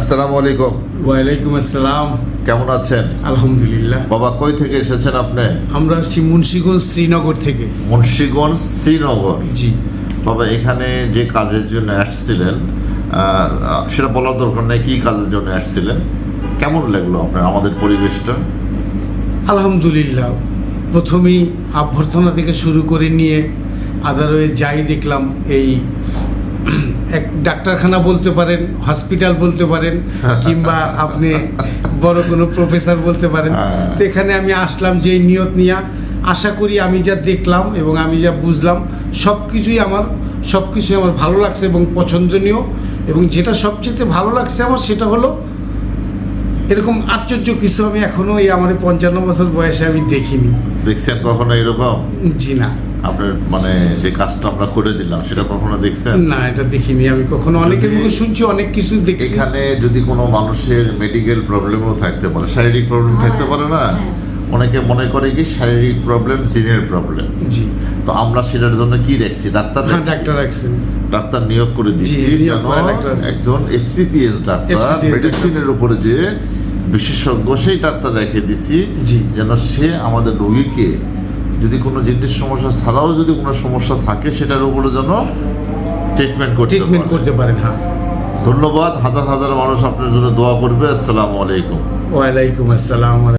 আসসালামু আলাইকুম। ওয়ালাইকুম আসসালাম। কেমন আছেন? আলহামদুলিল্লাহ। বাবা, কই থেকে এসেছেন আপনি? আমরা আসছি মুন্সিগঞ্জ শ্রীনগর থেকে। মুন্সিগঞ্জ শ্রীনগর। জি বাবা, এখানে যে কাজের জন্য আসছিলেন সেটা বলার দরকার নেই, কি কাজের জন্য আসছিলেন, কেমন লাগলো আপনার আমাদের পরিবেশটা? আলহামদুলিল্লাহ। প্রথমেই অভ্যর্থনা থেকে শুরু করে নিয়ে আদারওয়ে যাই দেখলাম, এই এক ডাক্তারখানা বলতে পারেন, হসপিটাল বলতে পারেন, কিংবা আপনি বড় কোনো প্রফেসর বলতে পারেন। তো এখানে আমি আসলাম যেই নিয়ত নিয়ে, আশা করি আমি যা দেখলাম এবং আমি যা বুঝলাম সব কিছুই আমার ভালো লাগছে এবং পছন্দনীয়। এবং যেটা সবচেয়ে ভালো লাগছে আমার, সেটা হলো এরকম আশ্চর্য কিছু আমি এখনও এই আমার 55 বছর বয়সে আমি দেখিনি। দেখছেন কখনো এরকম? জি না। আপনার মানে যে কাজটা আমরা করে দিলাম সেটা কখনো দেখছেন? না, এটা দেখিনি আমি কখনো। অনেকের মুখে শুনছি, অনেক কিছু দেখছি। এখানে যদি কোনো মানুষের মেডিকেল প্রবলেমও থাকতে পারে, শারীরিক প্রবলেম থাকতে পারে না, অনেকে মনে করে কি শারীরিক প্রবলেম জিনের প্রবলেম। জি। তো আমরা সেটার জন্য কি রাখছি? ডাক্তার রাখছি। ডাক্তার নিয়োগ করে দিচ্ছি যেন একজন FCPS ডাক্তার, মেডিসিনের উপরে যে বিশেষজ্ঞ, সেই ডাক্তার রেখে দিছি যেন সে আমাদের রোগীকে যদি কোনো জিনিস সমস্যা ছাড়াও যদি কোনো সমস্যা থাকে সেটার উপরে যেন ট্রিটমেন্ট করতে পারেন। হ্যাঁ, ধন্যবাদ। হাজার হাজার মানুষ আপনার জন্য দোয়া করবে। আসসালামু আলাইকুম। ওয়ালাইকুম আসসালাম।